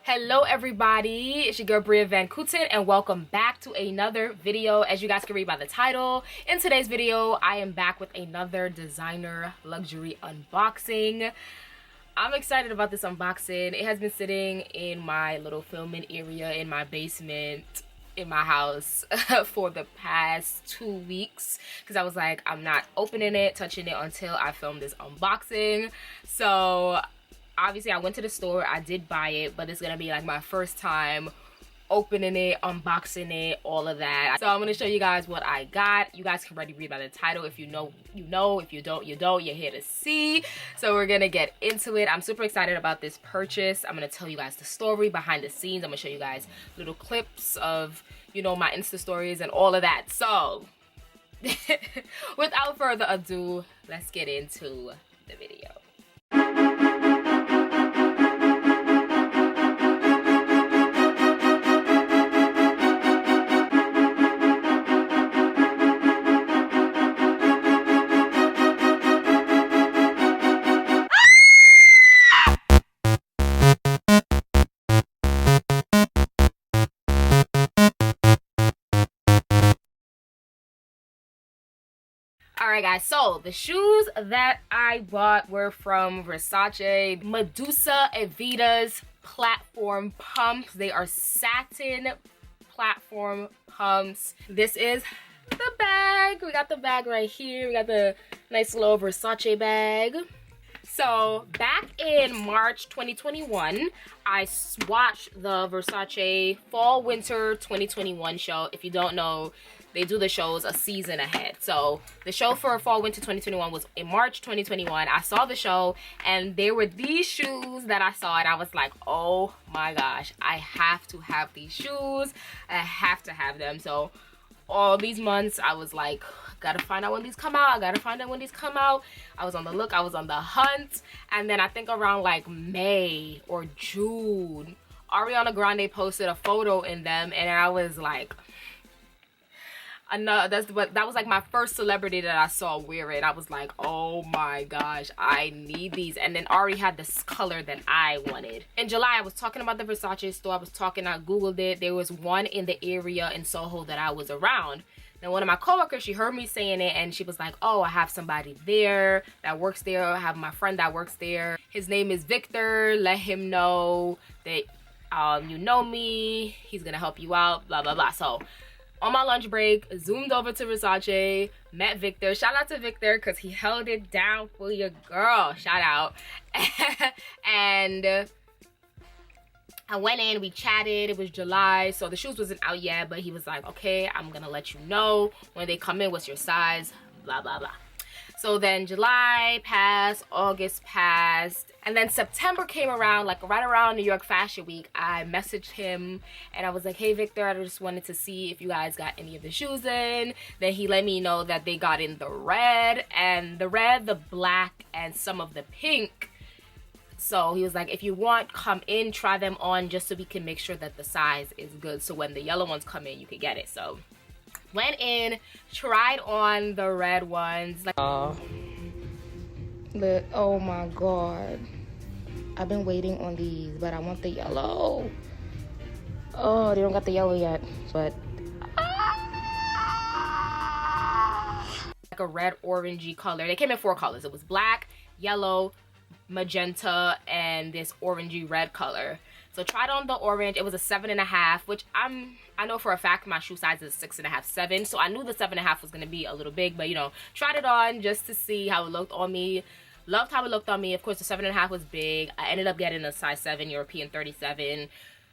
Hello everybody, it's your girl Bria Van Kooten and welcome back to another video. As you guys can read by the title, in today's video I am back with another designer luxury unboxing. I'm excited about this unboxing. It has been sitting in my little filming area in my basement in my house for the past 2 weeks because I was like, I'm not opening it, touching it until I film this unboxing. So obviously I went to the store, I did buy it, but it's gonna be like my first time opening it, unboxing it, all of that. So I'm gonna show you guys what I got. You guys can already read by the title. If you know, you know. If you don't, you don't. You're here to see. So we're gonna get into it. I'm super excited about this purchase. I'm gonna tell you guys the story behind the scenes. I'm gonna show you guys little clips of, you know, my Insta stories and all of that. So without further ado, let's get into the video. Alright guys, so the shoes that I bought were from Versace, Medusa aevitas platform pumps. They are satin platform pumps. This is the bag. We got the bag right here. We got the nice little Versace bag. So back in March 2021, I watched the Versace Fall Winter 2021 show. If you don't know, they do the shows a season ahead. So the show for Fall Winter 2021 was in March 2021. I saw the show and there were these shoes that I saw and I was like, oh my gosh, I have to have these shoes. I have to have them. So all these months I was like, gotta find out when these come out. I gotta find out when these come out. I was on the look, I was on the hunt. And then I think around like May or June, Ariana Grande posted a photo in them and I was like, that was like my first celebrity that I saw wear it. I was like, oh my gosh, I need these. And then Ari had this color that I wanted. In July, I was talking about the Versace store. I googled it. There was one in the area in Soho that I was around. Then one of my coworkers, she heard me saying it and she was like, oh, I have somebody there that works there. I have my friend that works there. His name is Victor. Let him know that you know me. He's gonna help you out, blah blah blah. So on my lunch break, zoomed over to Versace, met Victor. Shout out to Victor because he held it down for your girl. Shout out. And I went in, we chatted. It was July, so the shoes wasn't out yet, but he was like, okay, I'm gonna let you know when they come in, what's your size, blah blah blah. So then July passed, August passed, and then September came around, like right around New York Fashion Week. I messaged him and I was like, hey Victor, I just wanted to see if you guys got any of the shoes in. Then he let me know that they got in the red, the black, and some of the pink. So he was like, if you want, come in, try them on just so we can make sure that the size is good. So when the yellow ones come in, you can get it. So went in, tried on the red ones. Like, oh my god, I've been waiting on these, but I want the yellow. Oh, they don't got the yellow yet, but like a red orangey color. They came in 4 colors. It was black, yellow, magenta, and this orangey red color. So tried on the orange. It was a 7.5, which I know for a fact my shoe size is 6.5, 7. So I knew the 7.5 was gonna be a little big, but you know, tried it on just to see how it looked on me. Loved how it looked on me. Of course, the 7.5 was big. I ended up getting a size 7 European 37.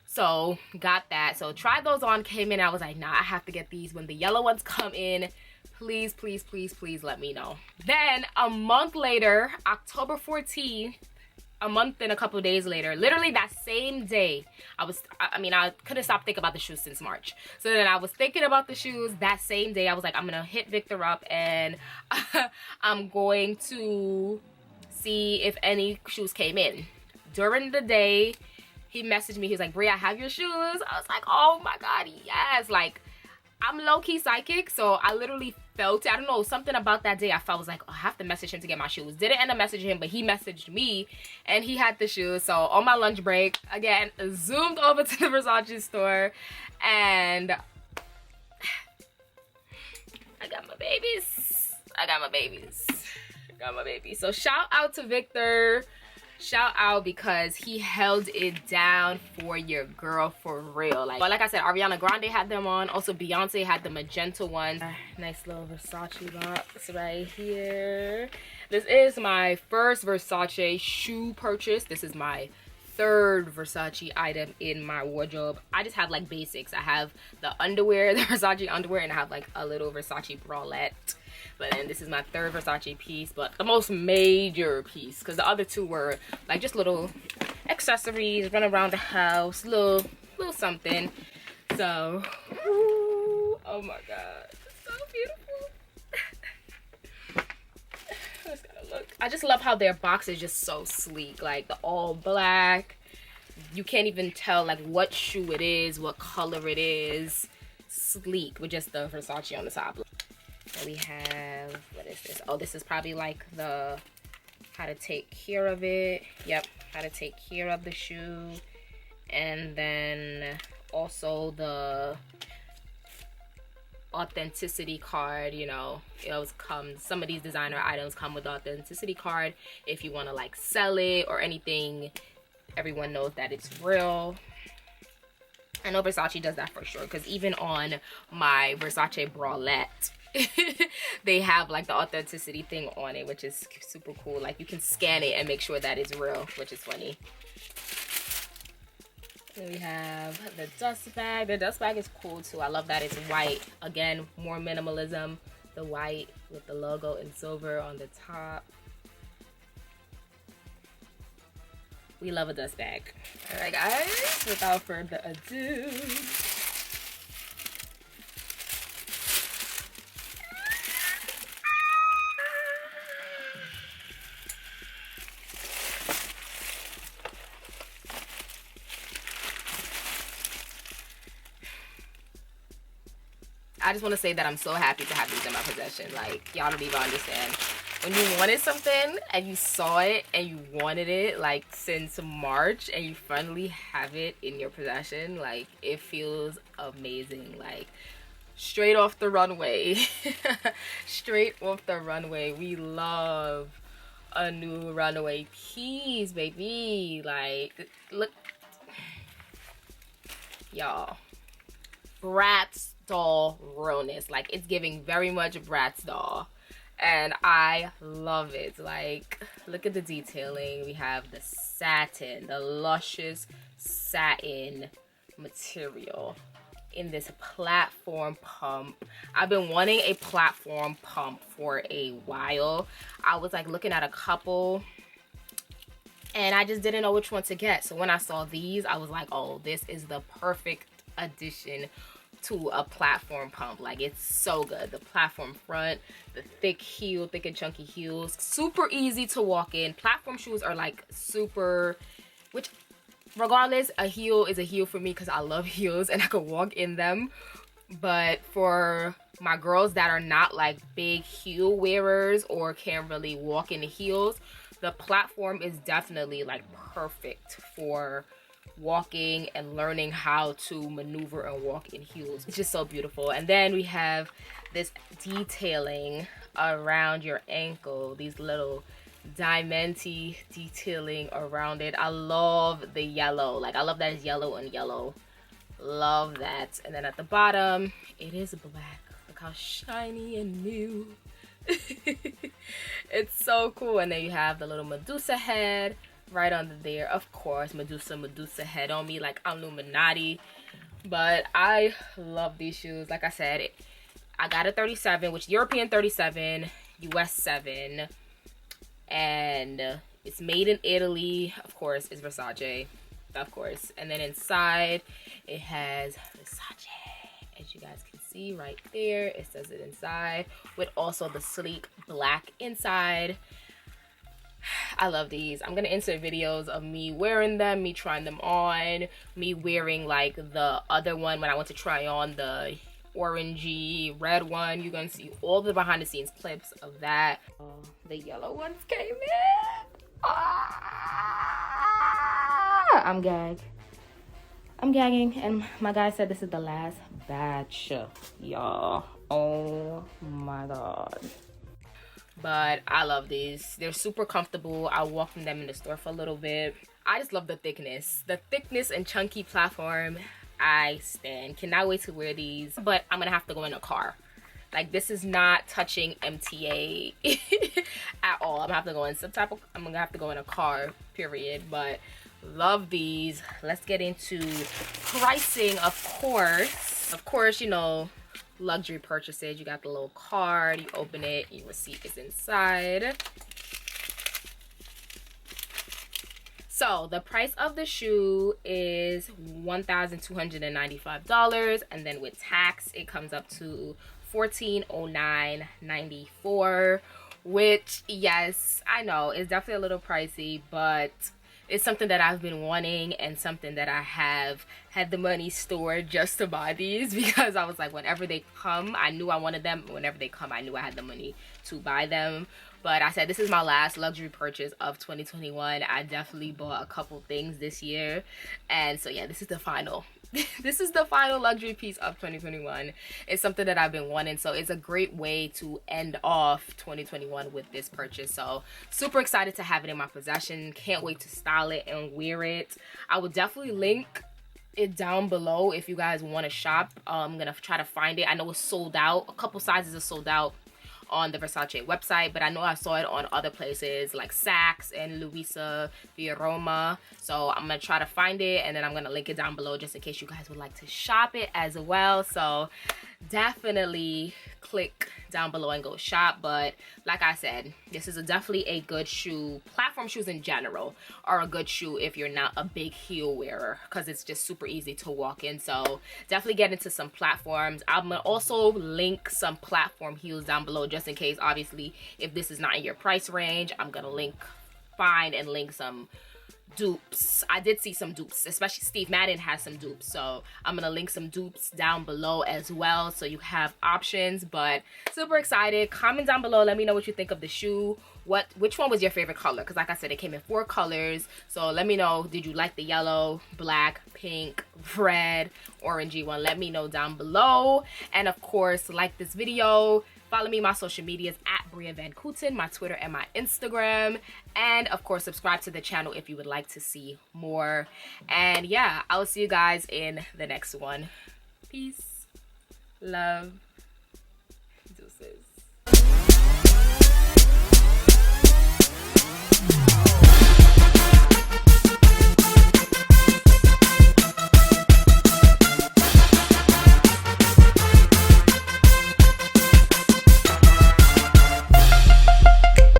So got that. So tried those on, came in. I was like, nah, I have to get these. When the yellow ones come in, please, please, please, please let me know. Then a month later, October 14th, a month and a couple of days later, literally that same day, I couldn't stop thinking about the shoes since March. So then I was thinking about the shoes that same day. I was like, I'm gonna hit Victor up and I'm going to see if any shoes came in. During the day, he messaged me. He was like, Bria, I have your shoes. I was like, oh my god, yes. Like, I'm low-key psychic, so I literally felt it. I don't know, something about that day I felt was like, oh, I have to message him to get my shoes. Didn't end up messaging him, but he messaged me and he had the shoes. So on my lunch break, again, zoomed over to the Versace store and I got my babies. I got my babies. So shout out to Victor. Shout out, because he held it down for your girl for real. Like I said, Ariana Grande had them on. Also Beyonce had the magenta one. Nice little Versace box right here. This is my first Versace shoe purchase. This is my third Versace item in my wardrobe. I just have like basics. I have the underwear, the Versace underwear, and I have like a little Versace bralette. But then this is my third Versace piece, but the most major piece, because the other two were like just little accessories, run around the house, little something. So, ooh, oh my god, it's so beautiful. Let's gotta look. I just love how their box is just so sleek, like the all black. You can't even tell like what shoe it is, what color it is. Sleek with just the Versace on the top. And we have, what is this? Oh, this is probably like the how to take care of it. Yep, how to take care of the shoe. And then also the authenticity card. You know, it always comes, some of these designer items come with the authenticity card if you want to like sell it or anything. Everyone knows that it's real. I know Versace does that for sure, because even on my Versace bralette, they have like the authenticity thing on it, which is super cool. Like you can scan it and make sure that it's real, which is funny. Then we have the dust bag. The dust bag is cool too. I love that it's white. Again, more minimalism. The white with the logo in silver on the top. We love a dust bag. All right, guys, without further ado, I just want to say that I'm so happy to have these in my possession. Like, y'all don't even understand. When you wanted something and you saw it and you wanted it like since March and you finally have it in your possession, like it feels amazing. Like straight off the runway. Straight off the runway. We love a new runway piece, baby. Like, look. Y'all. Bratz doll realness. Like, it's giving very much Bratz doll. And I love it. Like, look at the detailing. We have the satin, the luscious satin material in this platform pump. I've been wanting a platform pump for a while. I was like looking at a couple and I just didn't know which one to get. So when I saw these, I was like, oh, this is the perfect addition to a platform pump. Like, it's so good. The platform front, the thick heel, thick and chunky heels, super easy to walk in. Platform shoes are like super, which regardless, a heel is a heel for me because I love heels and I could walk in them. But for my girls that are not like big heel wearers or can't really walk in the heels, the platform is definitely like perfect for walking and learning how to maneuver and walk in heels. It's just so beautiful. And then we have this detailing around your ankle, these little diamante detailing around it. I love the yellow. Like, I love that it's yellow and yellow. Love that. And then at the bottom, it is black. Look how shiny and new. It's so cool. And then you have the little Medusa head right under there. Of course, Medusa head on me like I'm Illuminati. But I love these shoes. Like I said, I got a 37, which European 37, US 7. And it's made in Italy. Of course, it's Versace. Of course. And then inside, it has Versace. As you guys can see right there, it says it inside with also the sleek black inside. I love these. I'm gonna insert videos of me wearing them, me trying them on, me wearing like the other one when I went to try on the orangey red one. You're gonna see all the behind the scenes clips of that. The yellow ones came in. I'm gagged. I'm gagging, and my guy said this is the last batch, y'all. Oh my god. But I love these. They're super comfortable. I walked in them in the store for a little bit. I just love the thickness. The thickness and chunky platform. I stand. Cannot wait to wear these. But I'm gonna have to go in a car. Like, this is not touching MTA at all. I'm gonna have to go in some type of, I'm gonna have to go in a car, period. But love these. Let's get into pricing. Of course, you know, luxury purchases. You got the little card, you open it, your receipt is inside. So the price of the shoe is $1,295, and then with tax it comes up to $1,409.94, which, yes, I know it's definitely a little pricey, but it's something that I've been wanting and something that I have had the money stored just to buy these, because I was like, whenever they come, I knew I wanted them. Whenever they come, I knew I had the money to buy them. But I said, this is my last luxury purchase of 2021. I definitely bought a couple things this year. And so, yeah, this is the final. This is the final luxury piece of 2021. It's something that I've been wanting, so it's a great way to end off 2021 with this purchase. So super excited to have it in my possession. Can't wait to style it and wear it. I will definitely link it down below if you guys want to shop. I'm gonna try to find it. I know it's sold out. A couple sizes are sold out on the Versace website, but I know I saw it on other places like Saks and Luisa Via Roma. So I'm gonna try to find it, and then I'm gonna link it down below just in case you guys would like to shop it as well. So definitely click down below and go shop. But like I said, this is definitely a good shoe. Platform shoes in general are a good shoe if you're not a big heel wearer, because it's just super easy to walk in. So definitely get into some platforms. I'm gonna also link some platform heels down below just in case, obviously, if this is not in your price range. I'm gonna find and link some dupes. I did see some dupes, especially Steve Madden has some dupes, so I'm gonna link some dupes down below as well, so you have options. But super excited. Comment down below, let me know what you think of the shoe. Which one was your favorite color? Because like I said, it came in 4 colors, so let me know, did you like the yellow, black, pink, red, orangey one? Let me know down below. And of course, like this video, follow me on my social medias at Bria Van Kooten, my Twitter and my Instagram. And of course, subscribe to the channel if you would like to see more. And yeah, I will see you guys in the next one. Peace, love.